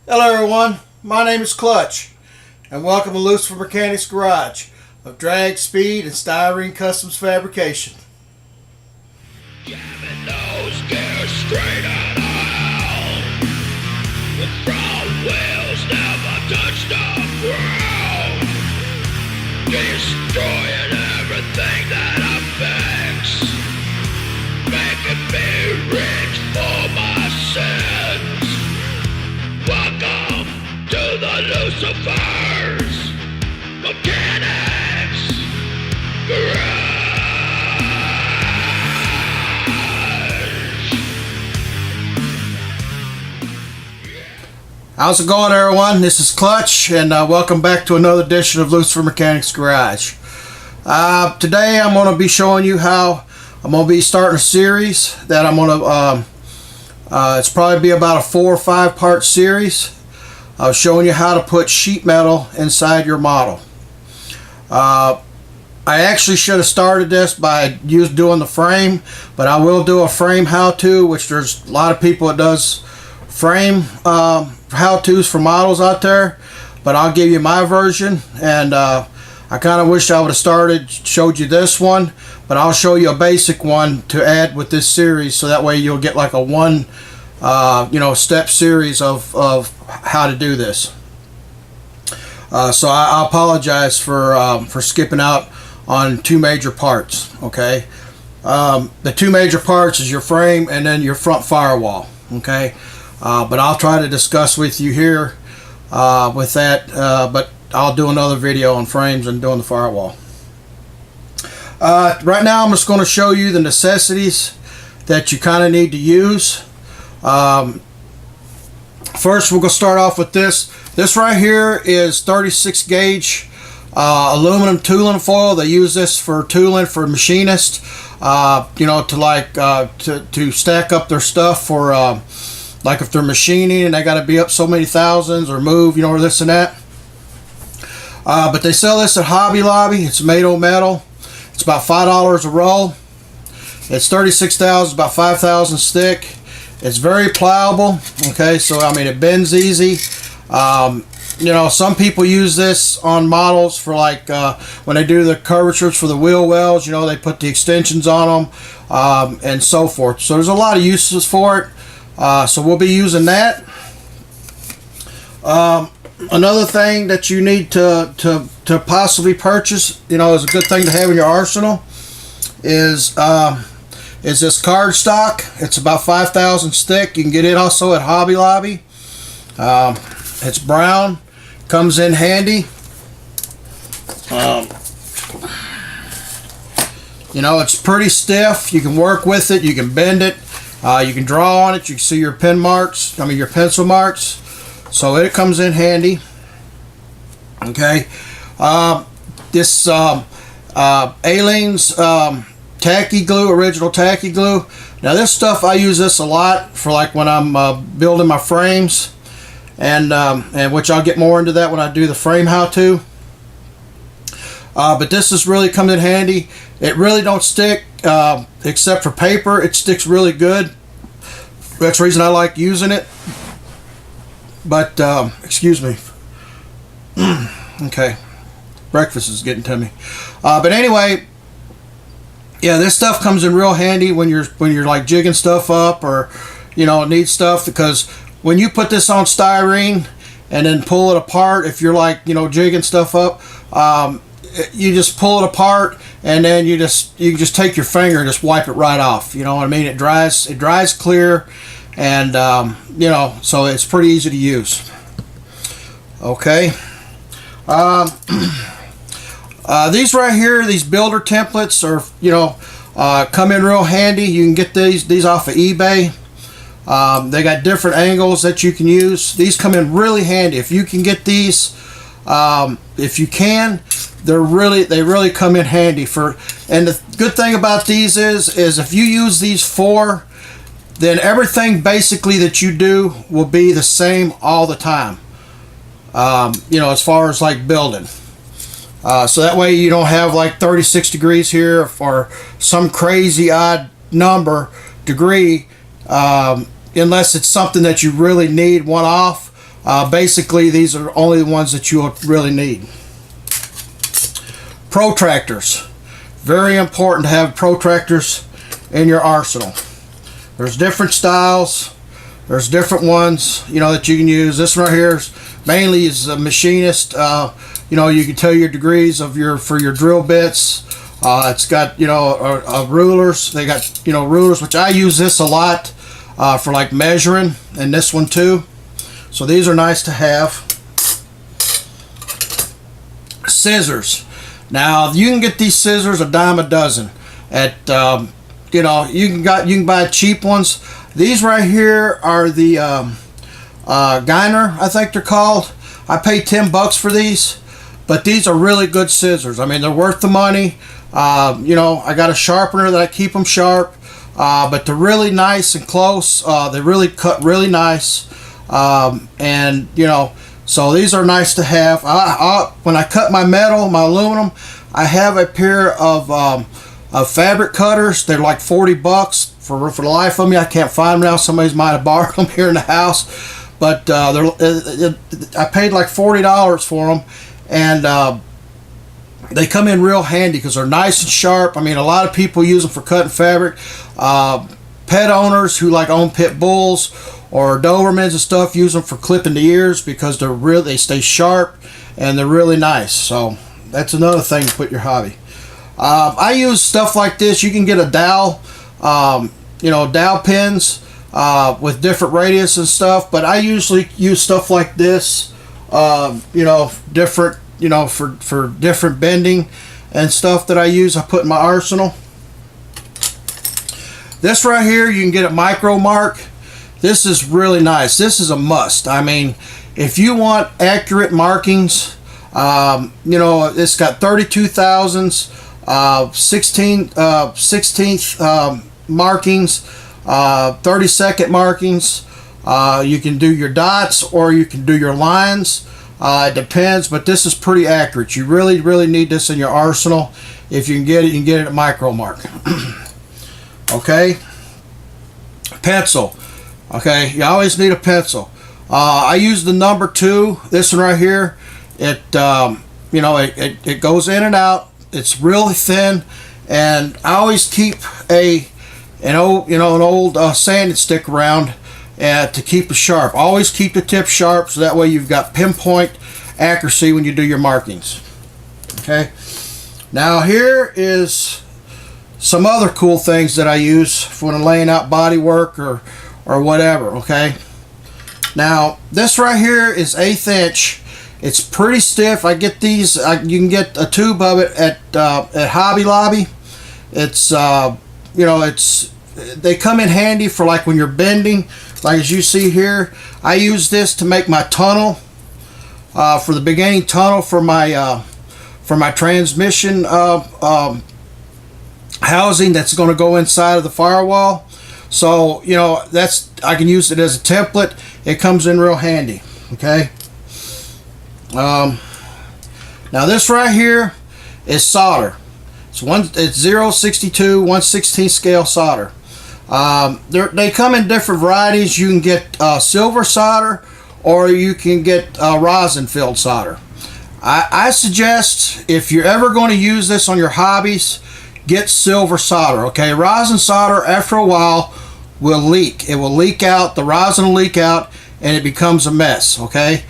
Hello everyone, my name is Clutch and welcome to Lucifer Mechanics Garage of drag, speed, and styrene customs fabrication. Jamming those gears straight out of hell. The front wheels never touch the ground, destroying everything that affects, making me rich for my sins. Welcome to the Lucifers Mechanics Garage. How's it going everyone? This is Clutch and welcome back to another edition of Lucifer Mechanics Garage. Today I'm going to be showing you how I'm going to be starting a series that I'm going to it's probably be about a 4 or 5 part series. I was showing you how to put sheet metal inside your model. I actually should have started this by doing the frame, but I will do a frame how-to, which there's a lot of people that does frame how-tos for models out there, but I'll give you my version. And I kind of wish I would have showed you this one, but I'll show you a basic one to add with this series, so that way you'll get like a one step series of how to do this. So I apologize for skipping out on 2 major parts. Okay, the 2 major parts is your frame and then your front firewall. Okay, but I'll try to discuss with you here with that, but I'll do another video on frames and doing the firewall. Right now I'm just going to show you the necessities that you kind of need to use. First we're going to start off with this. This right here is 36 gauge aluminum tooling foil. They use this for tooling for machinists, to stack up their stuff for like if they're machining and they got to be up so many thousands or move, or this and that. But they sell this at Hobby Lobby. It's made of metal. It's about $5 a roll. It's 36 thou, about 5,000 stick. It's very pliable. Okay, so I mean it bends easy. Some people use this on models for like when they do the curvatures for the wheel wells. They put the extensions on them and so forth. So there's a lot of uses for it. So we'll be using that. Another thing that you need to possibly purchase, is a good thing to have in your arsenal, is this cardstock. It's about 5,000 stick. You can get it also at Hobby Lobby. It's brown, comes in handy. It's pretty stiff. You can work with it. You can bend it. You can draw on it. You can see your pen marks. Your pencil marks. So it comes in handy. Okay. This Aleene's tacky glue, original tacky glue. Now this stuff, I use this a lot for like when I'm building my frames, and which I'll get more into that when I do the frame how-to. But this is really come in handy. It really don't stick except for paper. It sticks really good. That's the reason I like using it. But excuse me. Okay, breakfast is getting to me. But anyway, yeah, this stuff comes in real handy when you're like jigging stuff up, or need stuff, because when you put this on styrene and then pull it apart, if you're like jigging stuff up, you just pull it apart and then you can just take your finger and just wipe it right off. You know what I mean? It dries clear, and so it's pretty easy to use. Okay. These right here, these builder templates are come in real handy. You can get these off of eBay. They got different angles that you can use. These come in really handy if you can get these. If you can, they really come in handy for. And the good thing about these is if you use these 4, then everything basically that you do will be the same all the time. As far as like building. So that way you don't have like 36 degrees here or some crazy odd degree, unless it's something that you really need one off, Basically, these are only the ones that you really need. Protractors. Very important to have protractors in your arsenal. There's different styles. There's different ones, that you can use. This one right here mainly is a machinist. You can tell your degrees for your drill bits. It's got rulers. They got rulers, which I use this a lot for like measuring, and this one too. So these are nice to have. Scissors. Now you can get these scissors a dime a dozen at you can buy cheap ones. These right here are the Geiner, I think they're called. I paid $10 for these, but these are really good scissors. I mean, they're worth the money. I got a sharpener that I keep them sharp, but they're really nice and close. They really cut really nice. So these are nice to have. When I cut my metal, my aluminum, I have a pair of fabric cutters. They're like $40. For the life of me, I can't find them now. Somebody's might have borrowed them here in the house, but I paid like $40 for them, and they come in real handy because they're nice and sharp. I mean, a lot of people use them for cutting fabric. Pet owners who like own pit bulls or Dobermans and stuff use them for clipping the ears because they stay sharp and they're really nice. So that's another thing to put in your hobby. I use stuff like this. You can get a dowel, dowel pins with different radius and stuff. But I usually use stuff like this, different, for different bending and stuff that I use. I put in my arsenal. This right here, you can get at Micro Mark. This is really nice. This is a must. I mean, if you want accurate markings, it's got 32 thousandths, 16th markings, 30-second markings. You can do your dots or you can do your lines. It depends, but this is pretty accurate. You really, really need this in your arsenal. If you can get it, you can get it at Micro Mark. Okay. Pencil. Okay, you always need a pencil. I use the number 2. This one right here. It goes in and out. It's really thin, and I always keep an old sanding stick around to keep it sharp. Always keep the tip sharp, so that way you've got pinpoint accuracy when you do your markings. Okay. Now here is some other cool things that I use for when I'm laying out body work or whatever. Okay. Now this right here is 1/8 inch. It's pretty stiff. I get these. You can get a tube of it at Hobby Lobby. It's they come in handy for like when you're bending, like as you see here. I use this to make my tunnel for the beginning tunnel for my transmission housing that's going to go inside of the firewall. So I can use it as a template. It comes in real handy. Okay. Now this right here is solder. It's 0.62 1/16 scale solder. They come in different varieties. You can get silver solder, or you can get rosin filled solder. I suggest, if you're ever going to use this on your hobbies, get silver solder. Okay, rosin solder after a while will leak. It will leak out. The rosin will leak out, and it becomes a mess. Okay.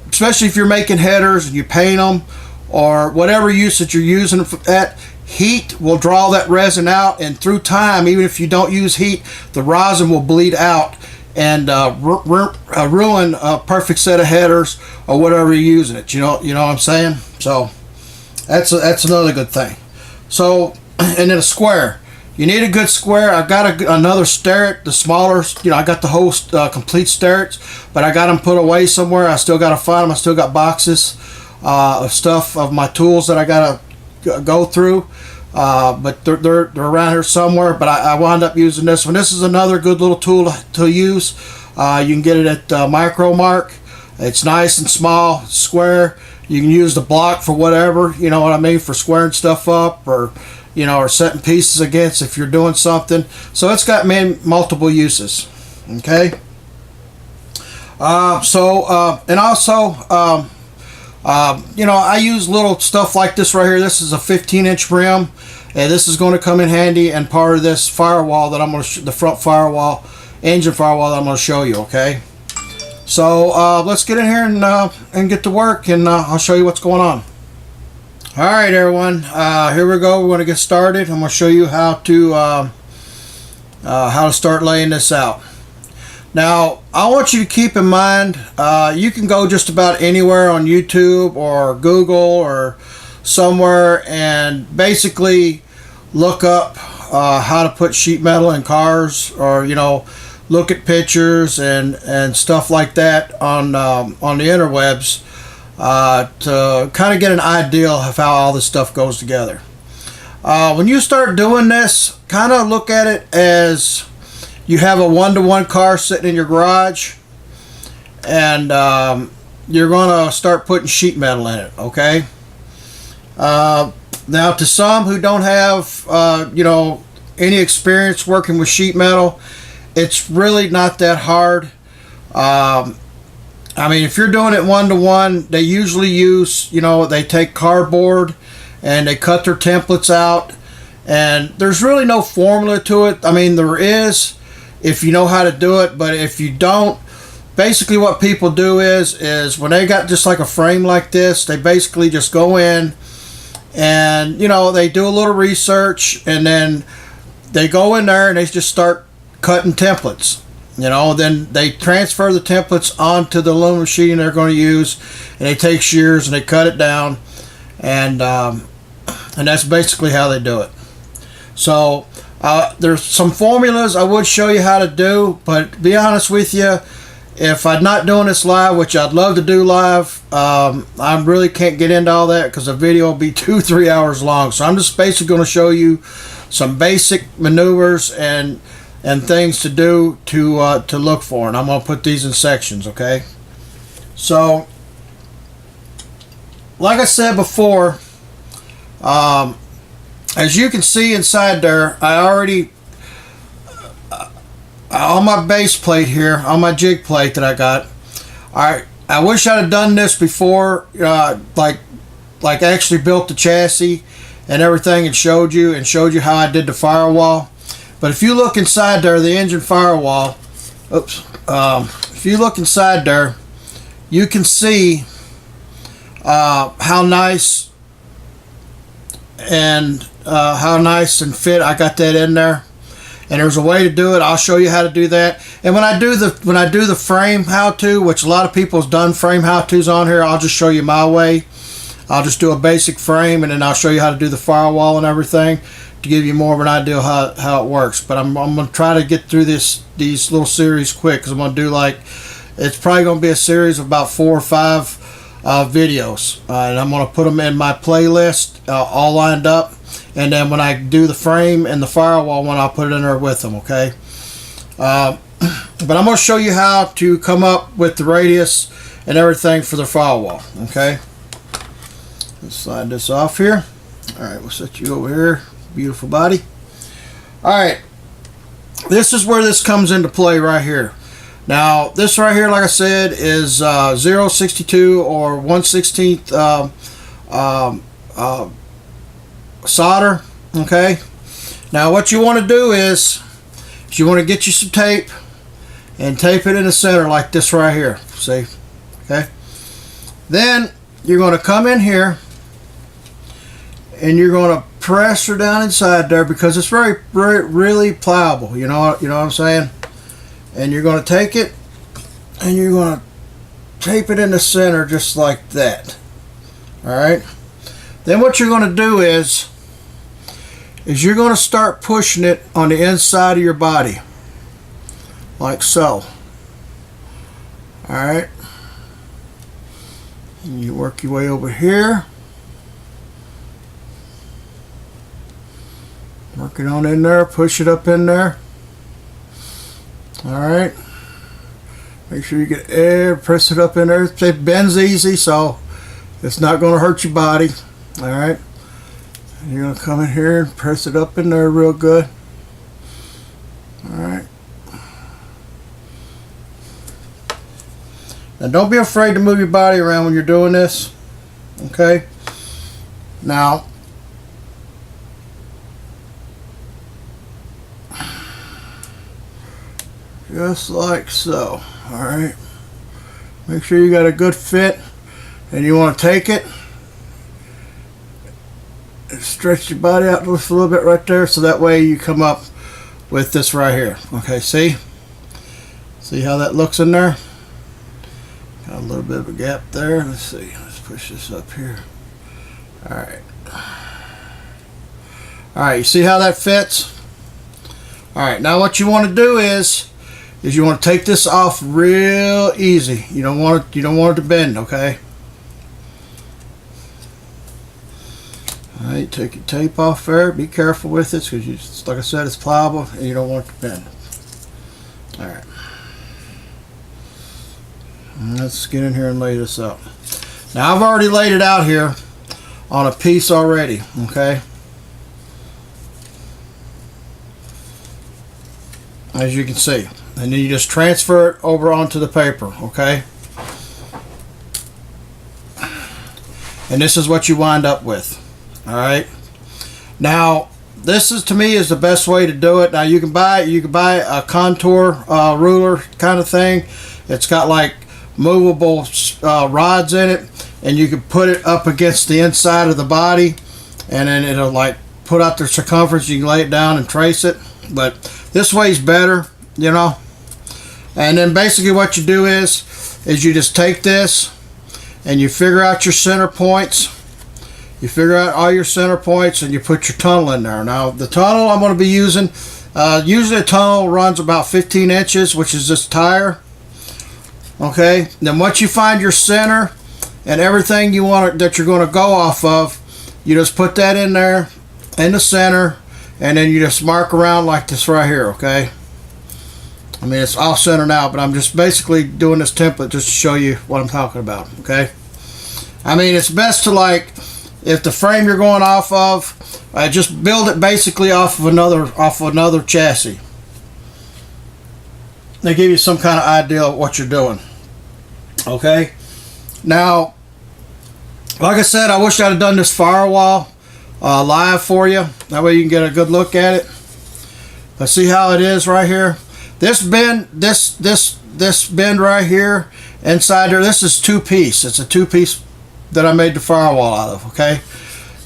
Especially if you're making headers and you paint them or whatever use that you're using for that. Heat will draw that resin out, and through time, even if you don't use heat, the rosin will bleed out and ruin a perfect set of headers or whatever you're using it. You know what I'm saying? So that's another good thing. So, and then a square. You need a good square. I've got another Styrene, the smaller, I got the whole complete Styrenes, but I got them put away somewhere. I still got to find them. I still got boxes of stuff, of my tools that I got to go through. But they're around here somewhere, but I wound up using this one. This is another good little tool to use. You can get it at Micro Mark. It's nice and small, square. You can use the block for whatever, you know what I mean, for squaring stuff up, or or setting pieces against if you're doing something. So it's got multiple uses. Okay. And also, you know, I use little stuff like this right here. This is a 15-inch rim, and this is going to come in handy and part of this firewall that I'm going to, the front firewall, engine firewall that I'm going to show you. Okay. So let's get in here and get to work, and I'll show you what's going on. All right, everyone. Here we go. We're going to get started. I'm going to show you how to start laying this out. Now, I want you to keep in mind, you can go just about anywhere on YouTube or Google or somewhere and basically look up how to put sheet metal in cars, or, you know, look at pictures and stuff like that on the interwebs to kind of get an idea of how all this stuff goes together. When you start doing this, kind of look at it as you have a one-to-one car sitting in your garage, and you're going to start putting sheet metal in it, okay? Now, to some who don't have, you know, any experience working with sheet metal, it's really not that hard. I mean, if you're doing it one-to-one, they usually use, you know, they take cardboard and they cut their templates out, and there's really no formula to it. I mean, there is if you know how to do it, but if you don't, basically what people do is when they got just like a frame like this, they basically just go in and, you know, they do a little research, and then they go in there and they just start cutting templates. You know, then they transfer the templates onto the aluminum sheeting they're going to use, and they take shears and they cut it down, and that's basically how they do it. So there's some formulas I would show you how to do, but to be honest with you, if I'm not doing this live, which I'd love to do live, I really can't get into all that because the video will be 2-3 hours long. So I'm just basically going to show you some basic maneuvers and things to do to look for, and I'm going to put these in sections, okay? So, like I said before, as you can see inside there, I already, on my base plate here, on my jig plate that I got, I wish I'd have done this before, like actually built the chassis and everything and showed you how I did the firewall. But if you look inside there, the engine firewall, if you look inside there, you can see how nice and fit I got that in there. And there's a way to do it. I'll show you how to do that. And when I do the frame how-to, which a lot of people have done frame how-tos on here, I'll just show you my way. I'll just do a basic frame, and then I'll show you how to do the firewall and everything to give you more of an idea how it works. But I'm going to try to get through these little series quick, because I'm going to do, like, it's probably going to be a series of about 4 or 5 videos, and I'm going to put them in my playlist all lined up, and then when I do the frame and the firewall one, I'll put it in there with them, okay? But I'm going to show you how to come up with the radius and everything for the firewall, okay? Let's slide this off here. Alright, we'll set you over here, beautiful body. Alright, this is where this comes into play right here. Now, this right here, like I said, is 0.62 or 1/16 solder, okay? Now, what you want to do is you want to get you some tape and tape it in the center like this right here, see? Okay? Then, you're going to come in here and you're going to press her down inside there, because it's really pliable, you know what I'm saying? And you're going to take it and you're going to tape it in the center just like that. Alright? Then what you're going to do is you're going to start pushing it on the inside of your body, like so. Alright? And you work your way over here. Work it on in there, push it up in there. Alright. Make sure you get air, press it up in there. It bends easy, so it's not going to hurt your body. Alright. You're going to come in here and press it up in there real good. Alright. Now don't be afraid to move your body around when you're doing this. Okay. Now, just like so. Alright. Make sure you got a good fit, and you want to take it and stretch your body out just a little bit right there, so that way you come up with this right here. Okay, see how that looks in there? Got a little bit of a gap there. Let's see, let's push this up here. Alright, you see how that fits? Alright, now what you want to do is you want to take this off real easy. You don't want it to bend, okay? Alright, take your tape off there. Be careful with it, because like I said, it's pliable and you don't want it to bend. Alright. Let's get in here and lay this out. Now I've already laid it out here on a piece already, okay? As you can see. And then you just transfer it over onto the paper, okay? And this is what you wind up with. Alright. Now, this is, to me, is the best way to do it. Now you can buy a contour ruler kind of thing. It's got like movable rods in it, and you can put it up against the inside of the body, and then it'll like put out the circumference. You can lay it down and trace it, but this way is better, you know. And then basically what you do is you just take this and you figure out your center points. You figure out all your center points and you put your tunnel in there. Now the tunnel I'm going to be using, usually a tunnel runs about 15 inches, which is this tire. Okay, then once you find your center and everything you want that you're going to go off of, you just put that in there in the center, and then you just mark around like this right here, okay? I mean, it's all centered out, but I'm just basically doing this template just to show you what I'm talking about, okay? I mean, it's best to, like, if the frame you're going off of, just build it basically off of another chassis. They give you some kind of idea of what you're doing, okay? Now, like I said, I wish I'd have done this firewall live for you. That way you can get a good look at it. But see how it is right here? This bend, this bend right here inside there, this is two-piece. It's a two-piece that I made the firewall out of, okay?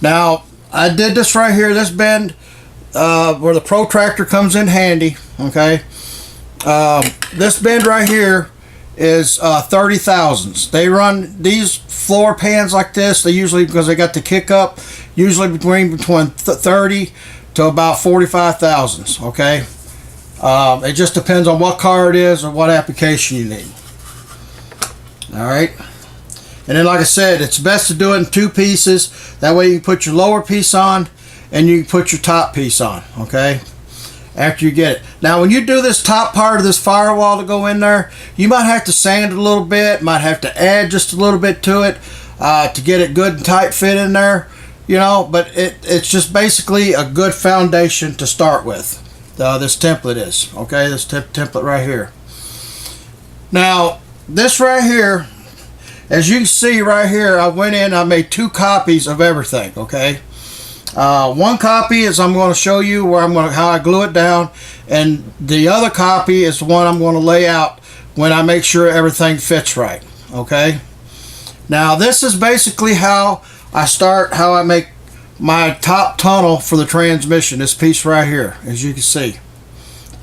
Now, I did this right here, this bend where the protractor comes in handy, okay? This bend right here is 30 thousandths. They run these floor pans like this, they usually, because they got the kick up, usually between 30 to about 45 thousandths, okay? It just depends on what car it is or what application you need. Alright, and then like I said, it's best to do it in two pieces. That way you can put your lower piece on and you can put your top piece on, okay, after you get it. Now when you do this top part of this firewall to go in there, you might have to sand it a little bit, might have to add just a little bit to it to get it good and tight fit in there, you know, but it's just basically a good foundation to start with. This template is, okay, this template right here. Now this right here, as you can see right here, I went in, I made two copies of everything, okay? One copy is I'm going to show you where how I glue it down, and the other copy is the one I'm going to lay out when I make sure everything fits right, okay? Now this is basically how I make my top tunnel for the transmission, this piece right here, as you can see,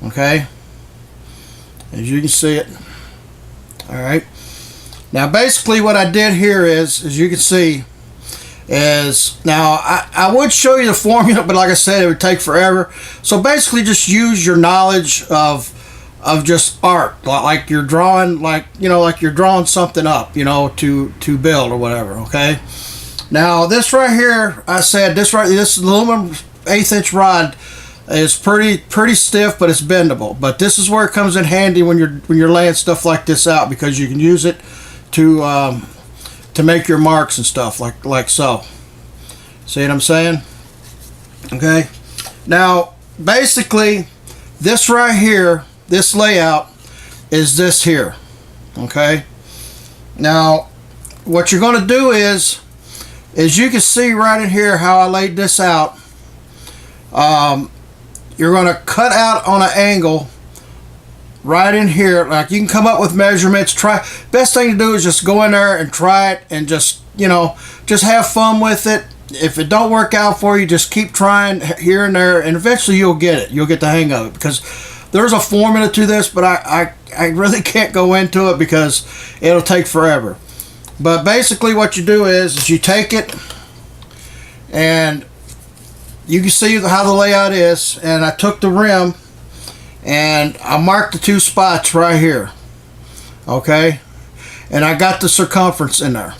okay, as you can see it. All right, now basically what I did here is, as you can see, is now I would show you the formula, but like I said, it would take forever. So basically just use your knowledge of just art, like you're drawing, like, you know, like you're drawing something up, you know, to build or whatever, okay? Now this right here, I said this aluminum 1/8 inch rod is pretty stiff, but it's bendable. But this is where it comes in handy when you're laying stuff like this out, because you can use it to make your marks and stuff like so. See what I'm saying? Okay. Now basically this right here, this layout is this here. Okay. Now what you're going to do is you can see right in here how I laid this out. You're going to cut out on an angle right in here. Like, you can come up with measurements. Best thing to do is just go in there and try it, and just, you know, just have fun with it. If it don't work out for you, just keep trying here and there, and eventually you'll get it. You'll get the hang of it, because there's a formula to this, but I really can't go into it because it'll take forever. But basically what you do is you take it, and you can see how the layout is. And I took the rim and I marked the 2 spots right here, okay, and I got the circumference in there.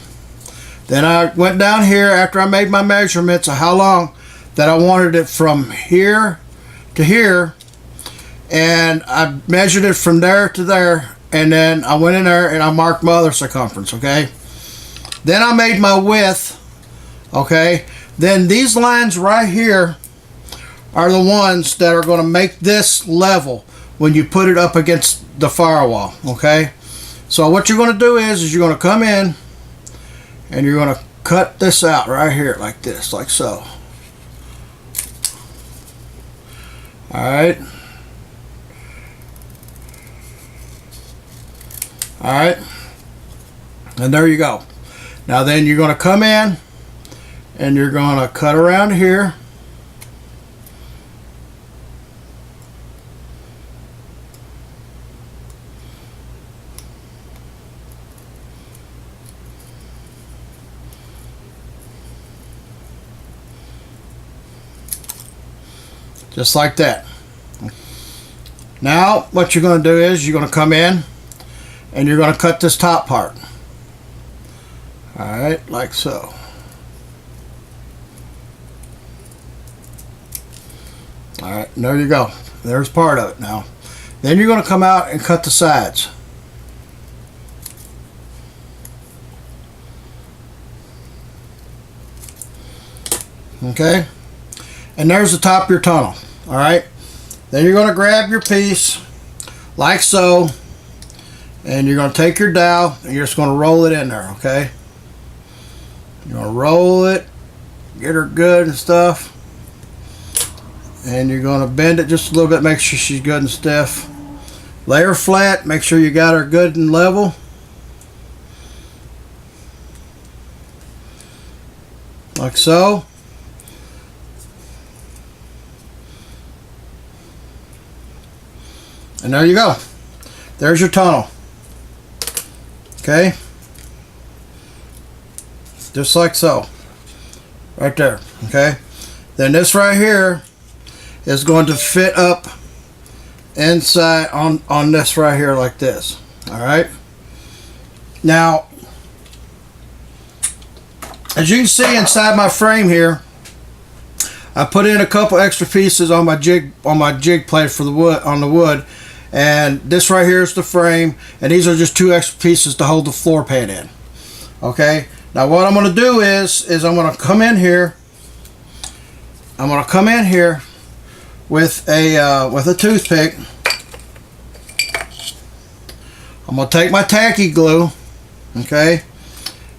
Then I went down here after I made my measurements of how long that I wanted it from here to here, and I measured it from there to there, and then I went in there and I marked my other circumference, okay. Then I made my width, okay. Then these lines right here are the ones that are going to make this level when you put it up against the firewall, okay. So what you're going to do is you're going to come in and you're going to cut this out right here like this, like so. Alright. Alright. And there you go. Now then you're going to come in and you're going to cut around here. Just like that. Now what you're going to do is you're going to come in and you're going to cut this top part. Alright, like so. Alright, there you go. There's part of it now. Then you're going to come out and cut the sides. Okay? And there's the top of your tunnel. Alright? Then you're going to grab your piece like so, and you're going to take your dowel and you're just going to roll it in there, okay? You're going to roll it, get her good and stuff, and you're going to bend it just a little bit, make sure she's good and stiff. Lay her flat, make sure you got her good and level. Like so. And there you go. There's your tunnel. Okay? Just like so. Right there. Okay? Then this right here is going to fit up inside on this right here like this. Alright? Now, as you can see inside my frame here, I put in a couple extra pieces on my jig plate for the wood, on the wood. And this right here is the frame, and these are just 2 extra pieces to hold the floor pan in. Okay, now what I'm going to do is I'm going to come in here. I'm going to come in here with a toothpick. I'm going to take my tacky glue, okay,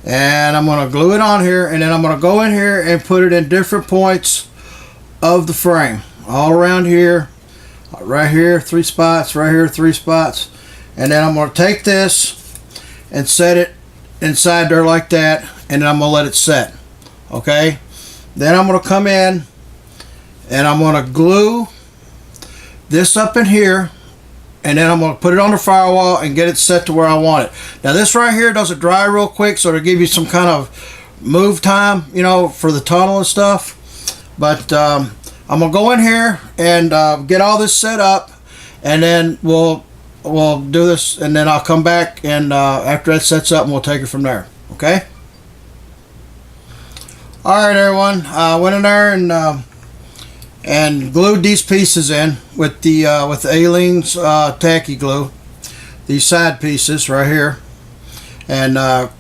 and I'm going to glue it on here, and then I'm going to go in here and put it in different points of the frame, all around here. Right here 3 spots, right here 3 spots, and then I'm going to take this and set it inside there like that, and then I'm going to let it set. Okay, then I'm going to come in and I'm going to glue this up in here, and then I'm going to put it on the firewall and get it set to where I want it. Now this right here doesn't dry real quick, so it'll give you some kind of move time, you know, for the tunnel and stuff. But I'm going to go in here and get all this set up, and then we'll do this, and then I'll come back, and after that sets up, and we'll take it from there. Okay? Alright everyone, I went in there and glued these pieces in with the Aleene's tacky glue, these side pieces right here, and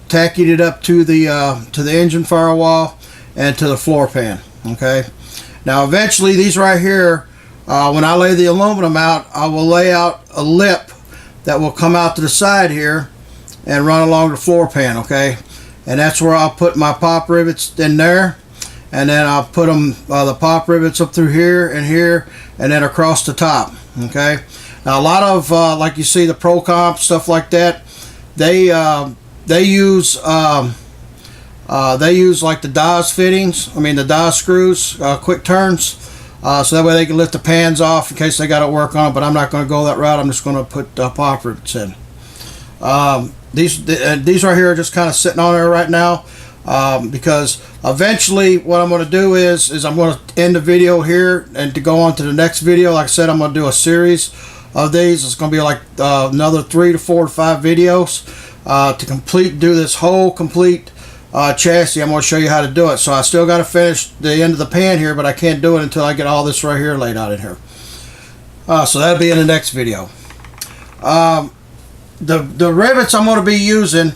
tackied it up to the engine firewall and to the floor pan. Okay? Now eventually these right here, when I lay the aluminum out, I will lay out a lip that will come out to the side here, and run along the floor pan, okay? And that's where I'll put my pop rivets in there, and then I'll put them the pop rivets up through here, and then across the top, okay? Now a lot of like you see the Pro Comp stuff like that, they use like the Dawes fittings, I mean the Dawes screws, quick turns, so that way they can lift the pans off in case they got to work on it. But I'm not going to go that route. I'm just going to put pop rivets in. These right here are just kind of sitting on there right now, because eventually what I'm going to do is I'm going to end the video here and to go on to the next video. Like I said, I'm going to do a series of these. It's going to be like another 3 to 4 to 5 videos to do this whole complete chassis. I'm going to show you how to do it. So I still got to finish the end of the pan here, but I can't do it until I get all this right here laid out in here. So that'll be in the next video. The rivets I'm going to be using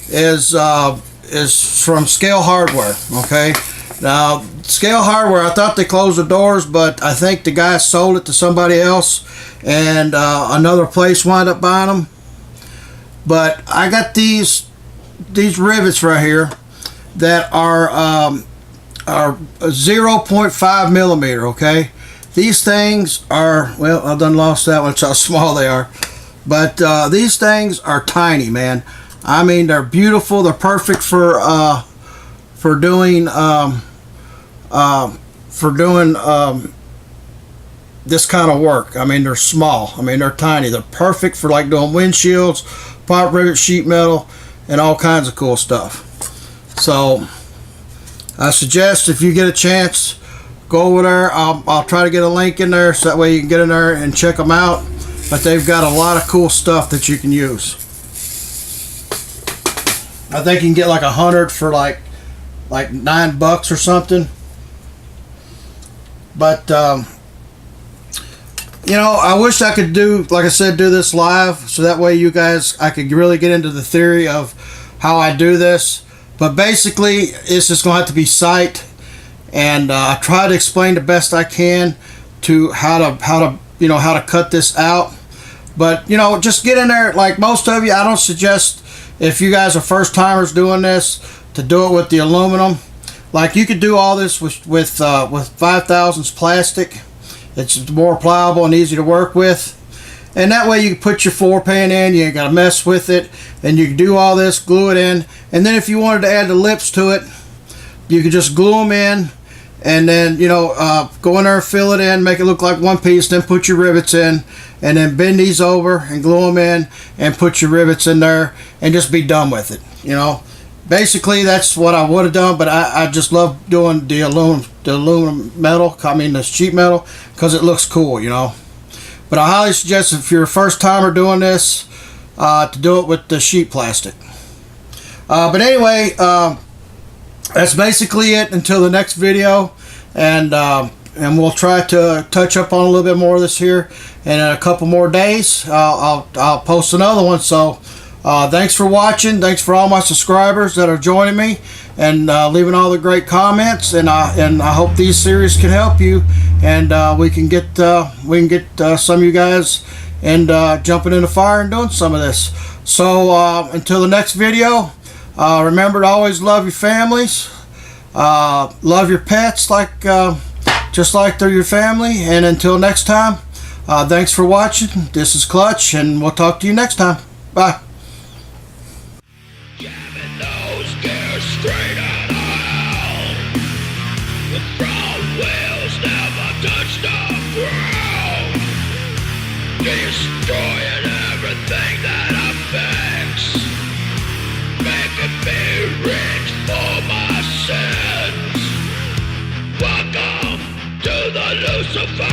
is from Scale Hardware. Okay, now Scale Hardware, I thought they closed the doors, but I think the guy sold it to somebody else, and another place wound up buying them. But I got these rivets right here that are 0.5 millimeter. Okay, these things are, well, I done lost that one. It's how small they are. But these things are tiny, man. I mean, they're beautiful. They're perfect for doing this kind of work. I mean, they're small. I mean, they're tiny. They're perfect for like doing windshields, pop rivet, sheet metal, and all kinds of cool stuff. So I suggest if you get a chance, go over there. I'll try to get a link in there so that way you can get in there and check them out. But they've got a lot of cool stuff that you can use. I think you can get like 100 for like $9 or something. But you know, I wish I could do, like I said, do this live, so that way you guys, I could really get into the theory of how I do this. But basically, it's just gonna have to be sight, and I try to explain the best I can to how to cut this out. But you know, just get in there. Like most of you, I don't suggest, if you guys are first timers doing this, to do it with the aluminum. Like you could do all this with 5/1000 plastic. It's more pliable and easy to work with, and that way you can put your floor pan in. You ain't got to mess with it, and you can do all this, glue it in, and then if you wanted to add the lips to it, you could just glue them in, and then go in there and fill it in, make it look like one piece, then put your rivets in, and then bend these over and glue them in and put your rivets in there and just be done with it. Basically that's what I would have done, but I just love doing the aluminum metal, I mean the sheet metal, because it looks cool, But I highly suggest, if you're a first timer doing this, to do it with the sheet plastic. But anyway, that's basically it until the next video, and we'll try to touch up on a little bit more of this here, and in a couple more days I'll post another one. So thanks for watching. Thanks for all my subscribers that are joining me and leaving all the great comments, and I hope these series can help you, and we can get some of you guys and jumping in the fire and doing some of this. So until the next video, remember to always love your families, love your pets just like they're your family. And until next time, thanks for watching. This is Clutch, and we'll talk to you next time. Bye. Jamming those gears straight out of hell. The front wheels never touch the ground. Destroying everything that I fix, making me rich for my sins. Welcome to the Lucifer.